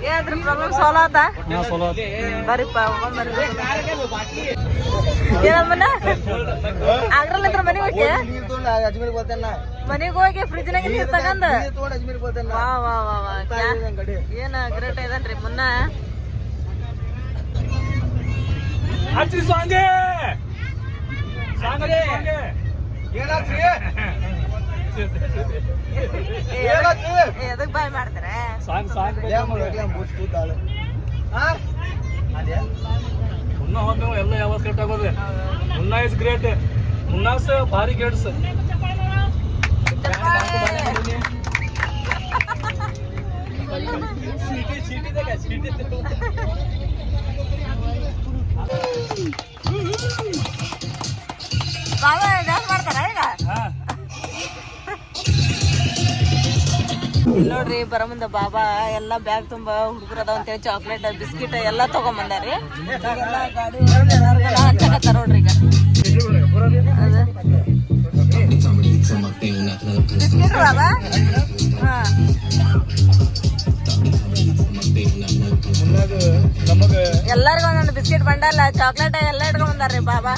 ಏನಾದ್ರ ಪ್ರಾಬ್ಲಮ್ ಸಾಲ್ವ್ ಆತ ಬರ್ರಿಪ್ಪ ಹೋಗ್ಬರ್ರಿ. ಏನಮ್ಮನ ಆಗ್ರಲ್ಲಿಂದ್ರ ಮನೆಗೆ ಹೋಗಿ ಮನೆಗೆ ಹೋಗಿ ಫ್ರಿಜ್ನಾಗ ನೀರ್ ತಗಂದ ವಾ ವಾ ವಾ ವಾ ಏನ ಗ್ರೇಟ್ ಐದನ್ರಿ ಮುನ್ನ. ಎದಕ್ ಬಾಯ್ ಮಾಡ್ತಾರೆ ಮುನ್ನ ಹೋದ್ಮೇಲೆ ಎಲ್ಲ ಯಾವಾಗ ಕರೆಕ್ಟ್ ಆಗೋದು. ಮುನ್ನ ಇಸ್ ಗ್ರೇಟ್. ಮುನ್ನಾಸ್ ಭಾರಿ ಗೇಟ್ಸ್. ಬಾಬಾ ಡ್ಯಾನ್ಸ್ ಮಾಡ್ತಾರ ಈಗ ನೋಡ್ರಿ. ಬರ ಮುಂದ ಬಾಬಾ ಎಲ್ಲಾ ಬ್ಯಾಗ್ ತುಂಬಾ ಹುಡುಗರು ಅದಾವ ಅಂತೇಳಿ ಚಾಕ್ಲೇಟ್ ಬಿಸ್ಕಿಟ್ ಎಲ್ಲಾ ತಗೊಂಬಂದಾರಿ. ಹಂಚಕತ್ತಾರ ನೋಡ್ರಿ ಈಗ ಬಿಸ್ಕಿಟ್ ಬಾಬಾ. ಹಾ ಎಲ್ಲರಿಗೂ ಒಂದೊಂದು ಬಿಸ್ಕಿಟ್ ಬಂಡಲ್ಲ ಚಾಕ್ಲೇಟ್ ಎಲ್ಲ ಇಟ್ಕೊಂಡ್ ಬಂದಾರ್ರಿ ಬಾಬಾ.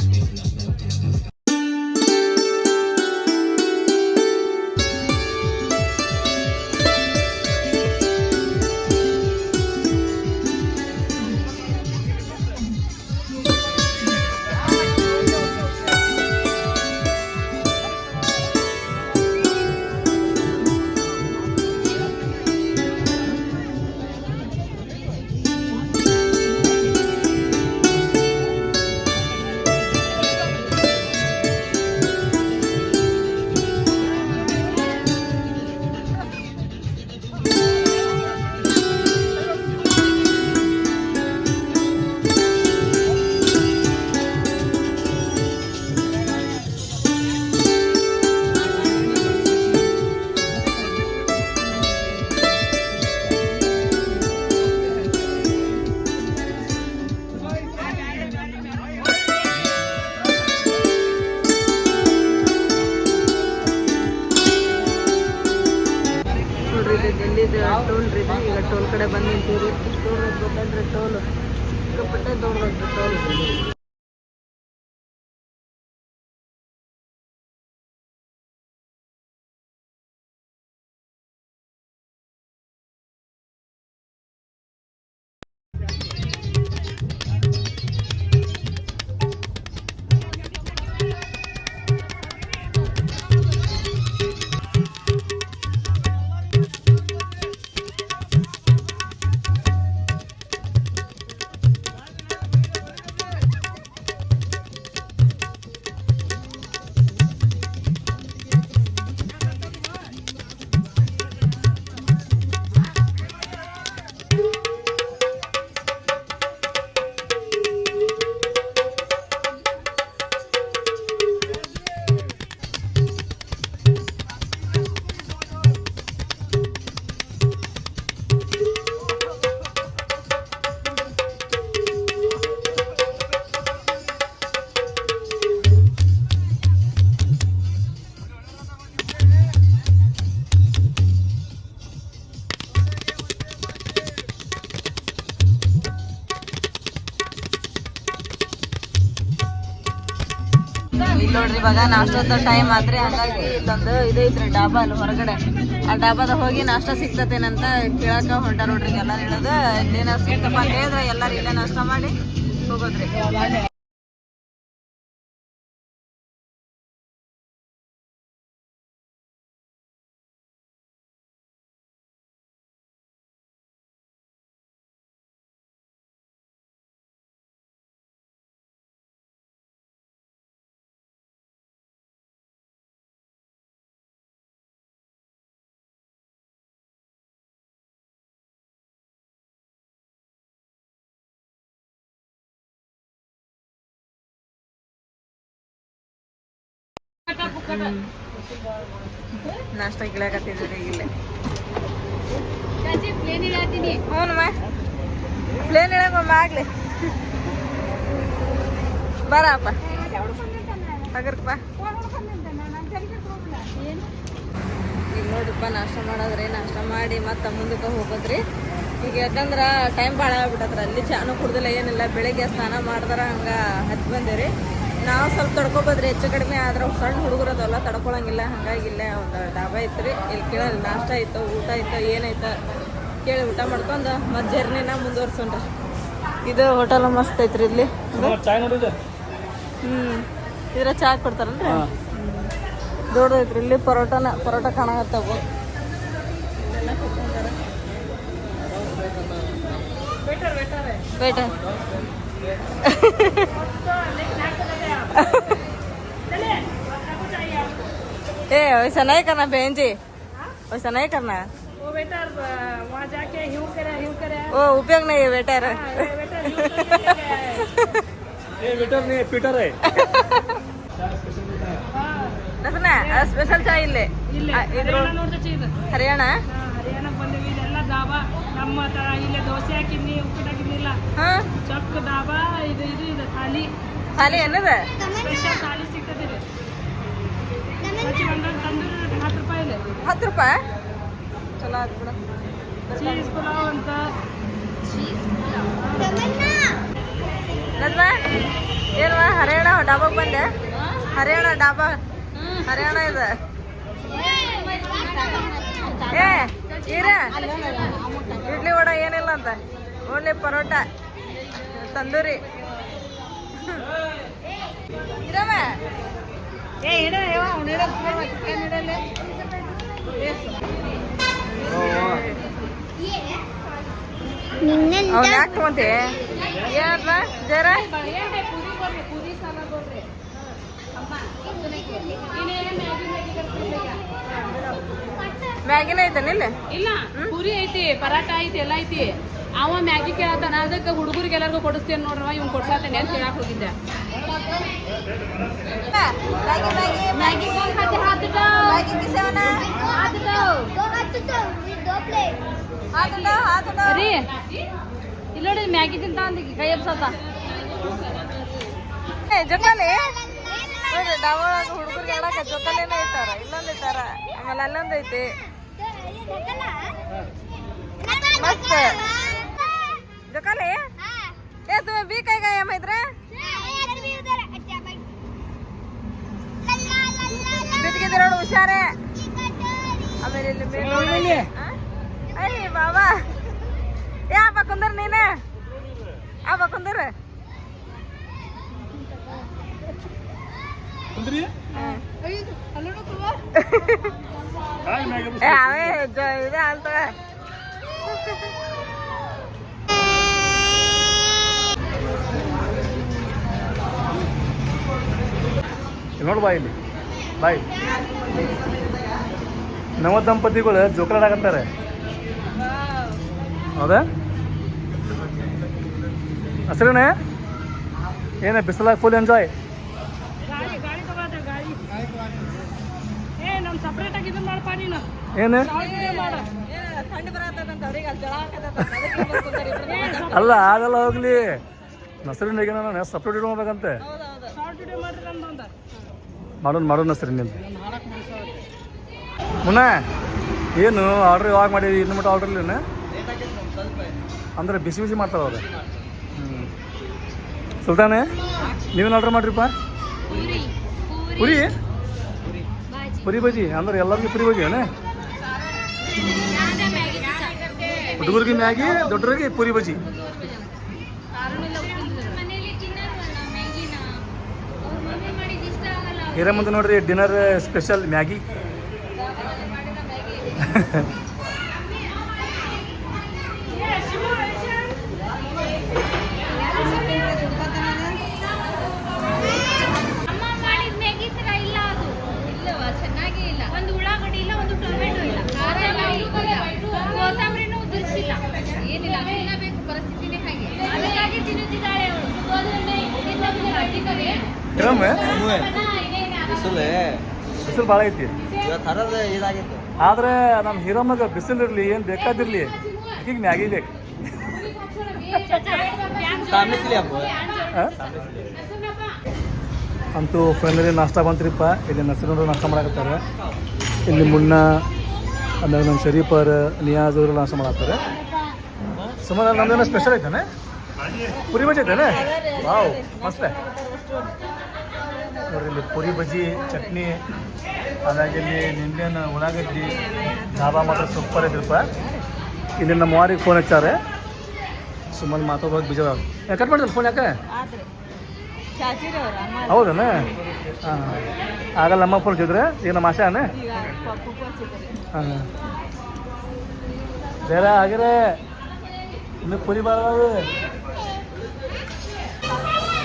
ಡೆಲ್ಲಿದು ಟೋಲ್ ರೀ ಈಗ ಟೋಲ್ ಕಡೆ ಬಂದು ನಿಂತೀವಿ. ಟೋಲ್ ಗೊತ್ತಂದ್ರೆ ಟೋಲ್ ಸಿಕ್ಕಾಪಟ್ಟೆ ದೊಡ್ಡದು ಟೋಲ್. ಇಲ್ಲಿ ನೋಡ್ರಿ ಇವಾಗ ನಾಷ್ಟದ ಟೈಮ್ ಆದ್ರೆ ಹಾಗಾಗಿ ಇಲ್ಲೊಂದು ಇದೈತ್ರಿ ಡಾಬಾ ಅಲ್ಲಿ ಹೊರಗಡೆ. ಆ ಡಾಬಾದ ಹೋಗಿ ನಾಷ್ಟ ಸಿಗ್ತತೇನಂತ ಕೇಳಕ ಹೊಂಟ ನೋಡ್ರಿ. ಎಲ್ಲಾರು ಹೇಳೋದು ಇಲ್ಲೇನ ಸಿಗ್ತಪ್ಪ ಅಂತ ಹೇಳಿದ್ರೆ ಎಲ್ಲಾರು ಇಲ್ಲೇ ನಾಷ್ಟ ಮಾಡಿ ಹೋಗೋದ್ರಿ. ನಾಷ್ಟ ಗಿಳಕತ್ತಿದ್ರಿ ಇಲ್ಲೇ ಪ್ಲೇನ್ ಇಡಾತೀನಿ ಹ್ಞೂನಮ್ಮ ಪ್ಲೇನ್ ಇಳಗೊಮ್ಮ ಆಗ್ಲಿ ಬರಪ್ಪ ತಗರ್ಪ ಈಗ ನೋಡ್ರಿಪ್ಪ ನಾಷ್ಟ ಮಾಡೋದ್ರಿ ನಾಷ್ಟ ಮಾಡಿ ಮತ್ತೆ ಮುಂದಕ್ಕೆ ಹೋಗೋದ್ರಿ ಈಗ ಯಾಕಂದ್ರೆ ಟೈಮ್ ಭಾಳ ಆಗ್ಬಿಟ್ಟತ್ರ ಅಲ್ಲಿ ಚಾನು ಕುಡ್ದಿಲ್ಲ ಏನಿಲ್ಲ ಬೆಳಿಗ್ಗೆ ಸ್ನಾನ ಮಾಡಿದ್ರೆ ಹಂಗೆ ಹತ್ತಿ ಬಂದೇವ್ರಿ ನಾವು ಸ್ವಲ್ಪ ತಡ್ಕೊಬೋದ್ರಿ ಹೆಚ್ಚು ಕಡಿಮೆ ಆದ್ರೆ ಸಣ್ಣ ಹುಡುಗರು ಅದೆಲ್ಲ ತಡ್ಕೊಳಂಗಿಲ್ಲ ಹಂಗಾಗಿಲ್ಲ ಒಂದು ಡಾಬಾ ಐತ್ರಿ ಇಲ್ಲಿ ಕೇಳಿ ನಾಷ್ಟ ಐತೋ ಊಟ ಐತೋ ಏನೈತೋ ಕೇಳಿ ಊಟ ಮಾಡ್ಕೊಂಡು ಮತ್ತೆ ಜರ್ನಿನ ಮುಂದುವರ್ಸೋಣ್ರಿ ಇದು ಹೋಟೆಲ್ ಮಸ್ತ್ ಐತ್ರಿ ಇಲ್ಲಿ ಚಾಯ್ ನೋಡಿದೆ ಇದ್ರ ಚಾ ಕೊಡ್ತಾರನ್ರಿ ದೊಡ್ಡದೈತ್ರಿ ಇಲ್ಲಿ ಪರೋಟ ಕಾಣಕತ್ತಾವ ವೇಟರ್ ए वैसा नहीं करना बहन जी वैसा नहीं करना वो वेटर वहाँ जाके यूं करे वो उपयोग नहीं है वेटर ये वेटर नहीं पीटर है ಸ್ಪೆಷಲ್ ಚಾಯ್ ಇಲ್ಲೇ ಹರಿಯಾಣ ಹರಿಯಾಣಕ್ಕೆ ಬಂದಿವಿ ಇದೆಲ್ಲ ದಾಬಾ ನಮ್ಮ ತರ ಇಲ್ಲೇ ದೋಸೆ ಹಾಕಿದ್ನಿ ಉಪ್ಪಿಟ್ಟು ಹಾಕಿದ್ನಿಲ್ಲ ಚೊಕ್ಕ ದಾಬಾ ಇದು ಥಾಲಿ ಖಾಲಿ ಏನದ ಸ್ಪೆಷಲ್ ಥಾಲಿ ಸಿಗ್ತದೆ ಒಂದೊಂದು ತಂದೂರಿ 10 ರೂಪಾಯಿ ಇದೆ 10 ರೂಪಾಯಿ ಚಲೋ ಆಯ್ತು ಬಿಡ ಚೀಸ್ ಪುಲಾವ್ ಅಂತ ನದ್ವಾ ಏನವಾ ಹರಿಯಾಣ ಡಾಬಾಗೆ ಬಂದೆ ಹರಿಯಾಣ ಡಾಬಾ ಹರಿಯಾಣ ಇದೆ ಏ ಇಡ್ಲಿ ವಡ ಏನಿಲ್ಲ ಅಂತ ಓನ್ಲಿ ಪರೋಟ ತಂದೂರಿ ಇರಮ್ಮ ಅವ್ನು ಯಾಕೆ ತಗೊಂತಿ ಏನಪ್ಪ ಜರ ಮ್ಯಾಗಿನ ಐತನ ಇಲ್ಲ ಪೂರಿ ಐತಿ ಪರಾಟ ಐತಿ ಎಲ್ಲ ಐತಿ ಅವ ಮ್ಯಾಗಿ ಕೇಳತ್ತಾನ ಅದಕ್ಕೆ ಹುಡುಗರಿಗೆ ಎಲ್ಲರಿಗೂ ಕೊಡಿಸ್ತೇನೆ ನೋಡ್ರವ ಇವ್ನು ಕೊಡ್ಸಾತೇನೆ ಅಂತ ಹೇಳಕ್ ಹೋಗಿದ್ದೆ ರೀ ಇಲ್ಲ ನೋಡಿ ಮ್ಯಾಗಿ ತಿಂತ ಅಂದ ಕೈ ಎಬ್ಸತ್ತ ಜೊಕಾಲಿ ನೋಡ್ರಿ ಡಾಬಾ ಹುಡುಗರಿಗೆ ಆಡಕ ಜೊಕಾಲೇನ ಐತಾರ ಇಲ್ಲೊಂದು ಐತಾರ ಆಮೇಲೆ ಅಲ್ಲೊಂದು ಐತಿ ಮಸ್ತ್ ಜೊಕಾಲಿ ಏ तुम्हें भी कहीं गए हम इधर ಬಿದ್ದಿದ್ರೆ ನೋಡಿ ಹುಷಾರೇ ಆಮೇಲೆ ಇಲ್ಲಿ ಅಯ್ಯ ಬಾಬಾ ಯಾ ಬಕುಂದರ್ ನೀನೆ ಆ ಬಕುಂದರ್ ಕುಂದ್ರಿ ಅವೇ ಇದೆ ಅಲ್ತವ ನೋಡು ಬಾಯಿ ಇಲ್ಲಿ ಬಾಯಿ ನವ ದಂಪತಿಗಳು ಜೋಕಲಾಡಕತ್ತಾರೆ ಹೌದಾ ಹಸ್ರೇನೆ ಏನ ಬಿಸಿಲಾಗ ಫುಲ್ ಎಂಜಾಯ್ ಗಾಳಿ ತಗೋತ ಗಾಳಿ ಏ ನಮ್ ಸಪ್ರೇಟ್ ಆಗಿ ಇದನ್ನ ಮಾಡಪ್ಪ ನೀನು ಏನು ಮಾಡ ಥಂಡಿ ಬರತ್ತಂತ ಅವ್ರಿಗೆ ಅಲ್ಲಿ ಜಳ ಹಾಕತ್ತ ಅಲ್ಲ ಆಗಲ್ಲ ಹೋಗ್ಲಿ ನಸರಿನಾಗ ನಾನು ಸಪ್ರೇಟ್ ಇಟ್ಕೊಬೇಕಂತೆ ಶಾರ್ಟ್ ವಿಡಿಯೋ ಮಾಡ್ರಿ ಅಂತ ಮಾಡೋಣ ನಸರಿ ನಿಂದು ಮುನ್ನ ಏನು ಆರ್ಡ್ರ್ ಯಾವಾಗ ಮಾಡಿರಿ ಇನ್ನು ಮಟ್ಟ ಆರ್ಡ್ರ್ ಇಲ್ಲ ಅಂದ್ರೆ ಬಿಸಿ ಬಿಸಿ ಮಾಡ್ತಾವ ಅವ್ರು ಸುಲ್ತಾನೆ ನೀವೇನು ಆರ್ಡ್ರ್ ಮಾಡ್ರಿಪ್ಪ ಪುರಿ ಪುರಿ ಬಜ್ಜಿ ಅಂದ್ರೆ ಎಲ್ಲರಿಗೂ ಪುರಿ ಬಜ್ಜಿ ಏನೇ ಹುಡುಗರಿಗೆ ಮ್ಯಾಗಿ ದೊಡ್ಡರಿಗೆ ಪುರಿ ಬಜ್ಜಿ ಹಿರೇಮಂತ ನೋಡ್ರಿ ಡಿನ್ನರ್ ಸ್ಪೆಷಲ್ ಮ್ಯಾಗಿ ಒಂದು ಉಳ್ಳಾಗಡ್ಡಿ ಇಲ್ಲ ಒಂದು ಟೊಮೆಟೊ ಇಲ್ಲ ಕೊತ್ತಂಬರಿನೂ ಉದುರಿಸಿಲ್ಲ ಏನಿಲ್ಲ ತಿನ್ನಬೇಕು ಪರಿಸ್ಥಿತಿನೇ ಹಾಗೆ ಅದಕ್ಕಾಗಿ ತಿನ್ನುತ್ತಿದ್ದಾಳೆ ಅವಳು ಬಿಸಿಲು ಭಾಳ ಐತಿ ಇವತ್ತು ಹರದ ಇದಾಗಿತ್ತು. ಆದ್ರೆ ನಮ್ಮ ಹೀರಮ್ಮಗ ಬಿಸಿಲು ಇರಲಿ ಏನು ಬೇಕಾದಿರಲಿ ಆಕಿಗೆ ಮ್ಯಾಗಿ ಬೇಕು. ಅಂತೂ ಫೈನಲಿ ನಾಷ್ಟ ಬಂತ್ರಿಪ್ಪ. ಇಲ್ಲಿ ನಸೀರು ನಾಷ್ಟ ಮಾಡಾಕತ್ತಾರೆ. ಇಲ್ಲಿ ಮುನ್ನ ಆಮೇಲೆ ನಮ್ಮ ಶರೀಫರ್ ನಿಯಾಜ್ ಅವರು ನಾಷ್ಟ ಮಾಡಾಕ್ತಾರೆ. ಸುಮಾರು ನಮ್ದೇನೋ ಸ್ಪೆಷಲ್ ಐತಾನೆ, ಪುರಿ ಬಜ್ಜಿ ಐತಾನೆ. ವಾವ್ ಮಸ್ತ್ ನೋಡ್ರಿ. ಇಲ್ಲಿ ಪುರಿ ಬಜ್ಜಿ ಚಟ್ನಿ, ಆಮೇಲೆ ಇಲ್ಲಿ ನಿಂಬೆಹಣ್ಣು ಉಳ್ಳಾಗಡ್ಡಿ ಢಾಬಾ ಮಾತ್ರ ಸೂಪರ್ ಐತಿರಪ್ಪ. ಇಲ್ಲಿ ನಮ್ಮ ವಾರಿಗೆ ಫೋನ್ ಹಚ್ಚಾರೆ. ಸುಮ್ಮನೆ ಮಾತಾಡೋದು ಬೀಜ ಕಟ್ ಮಾಡಿದ್ರು ಫೋನ್ ಯಾಕೆ? ಹೌದನ? ಹಾಂ ಆಗಲ್ಲ ನಮ್ಮ ಫೋನ್ ಹಚ್ಚಿದ್ರೆ ಈಗ ನಮ್ಮ ಆಶಾನೆ. ಹಾಂ ಬೇರೆ ಆಗಿರೇ ಇನ್ನು ಪುರಿ ಭಾಳ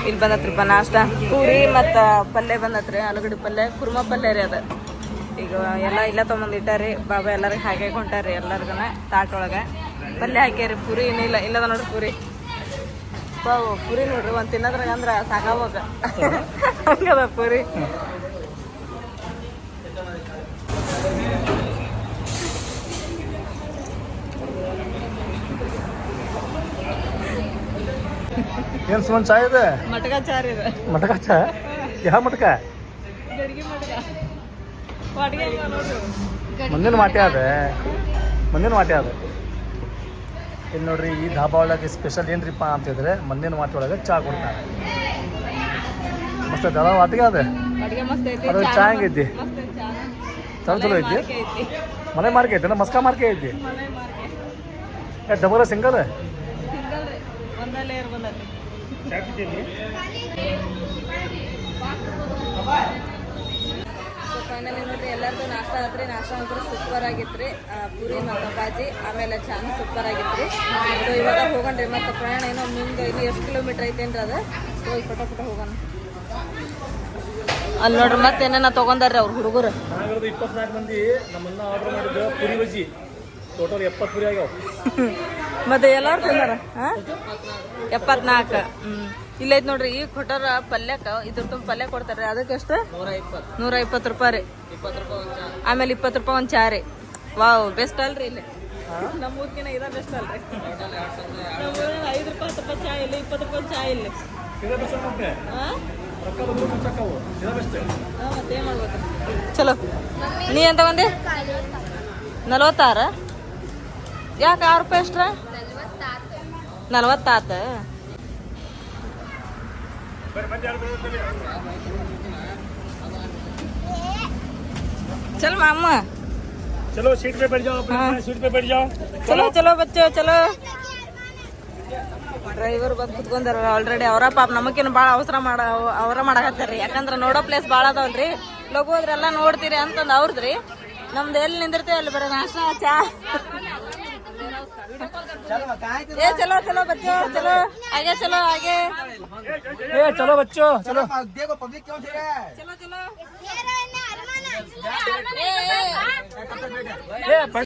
ಇಲ್ಲಿ ಬಂದತ್ರಿಪ್ಪ ನಾಷ್ಟ. ಪೂರಿ ಮತ್ತು ಪಲ್ಯ ಬಂದತ್ರಿ, ಆಲೂಗಡ್ಡೆ ಪಲ್ಯ, ಕುರ್ಮಾ ಪಲ್ಯ ರೀ ಅದು. ಈಗ ಎಲ್ಲ ಇಲ್ಲ ತೊಗೊಂಬಂದಿಟ್ಟಾರಿ. ಬಾಬಾ ಎಲ್ಲರಿಗೆ ಹಾಕಿ ಹೊಂಟಾರಿ. ಎಲ್ಲರಿಗನ ತಾಟೊಳಗೆ ಪಲ್ಯ ಹಾಕ್ಯಾರಿ. ಪೂರಿ ಏನಿಲ್ಲ ಇಲ್ಲದ ನೋಡ್ರಿ ಪೂರಿ. ಪೂರಿ ನೋಡ್ರಿ ಒಂದು ತಿನ್ನೋದ್ರಾಗ ಅಂದ್ರೆ ಸಾಕಾವಾಗ ಹಂಗದ ಪೂರಿ. ಏನು ಸುಮ್ಮನೆ ಚಾಯ್ ಇದೆ? ಮಟಕ ಚಾರ್ ಇದೆ. ಮಟಕ ಚಾ? ಯಾವ ಮಟಕ? ಗಡಿಗೆ ಮಟಕ. ವಾಟಿಗೆ ನೋಡ್ರಿ, ಮುಂದಿನ ಮಾಟೆ ಅದೇ, ಮುಂದಿನ ಮಾಟೆ ಅದ. ಇಲ್ಲಿ ನೋಡ್ರಿ ಈ ಢಾಬಾ ಒಳಗೆ ಸ್ಪೆಷಲ್ ಏನ್ರಿಪ್ಪ ಅಂತಿದ್ರೆ ಮುಂದಿನ ಮಾಟೆ ಒಳಗೆ ಚಾ ಕೊಡ್ತಾರೆ. ಮಸ್ತ್ ಐತೆ ವಾಟಿಗೆ ಅದ. ಅಡುಗೆ ಮಸ್ತ್ ಐತಿ. ಅದು ಚಾ ಹೆಂಗೈತಿ? ಮಸ್ತ್ ಐತಿ ಚಾ. ಚಲೋ ಐತಿ. ಐತಿ ಮನೆ ಮಾರ್ಕೆ ಐತೆ ಮಸ್ಕಾ ಮಾರ್ಕೆ ಐತಿ. ಮನೆ ಮಾರ್ಕೆ. Double single? ಸಿಂಗಲ್ ರೀ, ಒಂದೇ ಲೇಯರ್ ಬಂದೈತಿ. ಸೊ ಫೈನಲಿ ನೋಡ್ರಿ ಎಲ್ಲರದು ನಾಷ್ಟ ಆತ್ರಿ. ನಾಷ್ಟ ಅಂತೂ ಸೂಪರ್ ಆಗಿತ್ರಿ. ಪೂರಿ ಮತ್ತು ಬಾಜಿ, ಆಮೇಲೆ ಚಾನು ಸೂಪರ್ ಆಗಿತ್ರಿ. ಸೊ ಇವಾಗ ಹೋಗೋಣ್ರಿ. ಮತ್ತು ಪ್ರಯಾಣ ಏನೋ ಮುಂದೆ ಇನ್ನು ಎಷ್ಟು ಕಿಲೋಮೀಟ್ರ್ ಐತೇನ್ರಿ ಅದು. ಸೊ ಈಗ ಪಟ ಹೋಗೋಣ. ಅಲ್ಲಿ ನೋಡ್ರಿ ಮತ್ತೆ ಏನೇನ ತೊಗೊಂಡಾರ್ರಿ ಅವ್ರು ಹುಡುಗರು. 24 ಮಂದಿ ನಮ್ಮನ್ನ ಆರ್ಡರ್ ಮಾಡಿದ್ದು ಪುರಿ ಬಜ್ಜಿ. ಟೋಟಲ್ 70 ಪುರಿ ಆಗ್ಯಾವ. ಮತ್ತೆ ಎಲ್ಲಾರು ತಿಂದಾರ 74. ಇಲ್ಲೈತ್ ನೋಡ್ರಿ. ಈಗ ಕೊಟ್ಟಾರ ಪಲ್ಯಕ್ಕೆ ಇದ್ರ ತುಂಬ ಪಲ್ಯ ಕೊಡ್ತಾರೆ. ಅದಕ್ಕೆ ಎಷ್ಟು? 120 ರೂಪಾಯಿ ರೀ. 20 ರೂಪಾಯಿ ಒಂದು ಚಾ. ಆಮೇಲೆ 20 ರೂಪಾಯಿ ಒಂದು ಚಾ ರೀ. ವಾವ್ ಬೆಸ್ಟ್ ಅಲ್ರಿ ಇಲ್ಲಿ. ನಮ್ಮ ಊರ್ಕಿನ ಇದ ಬೆಸ್ಟ್ ಅಲ್ರಿ. 5 ರೂಪಾಯಿ 10 ರೂಪಾಯಿ ಚಾ ಇಲ್ಲಿ, 20 ರೂಪಾಯಿ ಚಾ ಇಲ್ಲಿ. ಮತ್ತೆ ಏನ್ ಮಾಡ್ಬೇಕು? ಚಲೋ. ನೀ ಎಂತ ಬಂದೆ? 46. ಯಾಕೆ 6 ರೂಪಾಯಿ ಎಷ್ಟ್ರ? 40 ಆತ. चल मामा, चलो सीट पे बैठ जाओ, अपने सीट पे बैठ जाओ. चलो चलो बच्चो चलो. ಡ್ರೈವರ್ ಬಂದು ಕುತ್ಕೊಂಡಾರ ಆಲ್ರೆಡಿ. ಅವರ ಪಾಪ ನಮಗೇನು ಭಾಳ ಅವರ ಮಾಡಕತ್ತಾರ್ರಿ. ಯಾಕಂದ್ರೆ ನೋಡೋ ಪ್ಲೇಸ್ ಭಾಳ ಅದಾವಲ್ರಿ. ಲಗು ಹೋದ್ರೆಲ್ಲ ನೋಡ್ತೀರಿ ಅಂತಂದು ಅವ್ರದ್ರಿ. ನಮ್ದು ಎಲ್ಲಿ ನಿಂದಿರ್ತೀವಿ ಅಲ್ಲಿ ಬರೋ ನಾಷ್ಟ ಚಾ. ए चलो चलो बच्चों चलो आगे चलो आगे. ए चलो बच्चों चलो. देखो पब्लिक क्यों चलो चलो.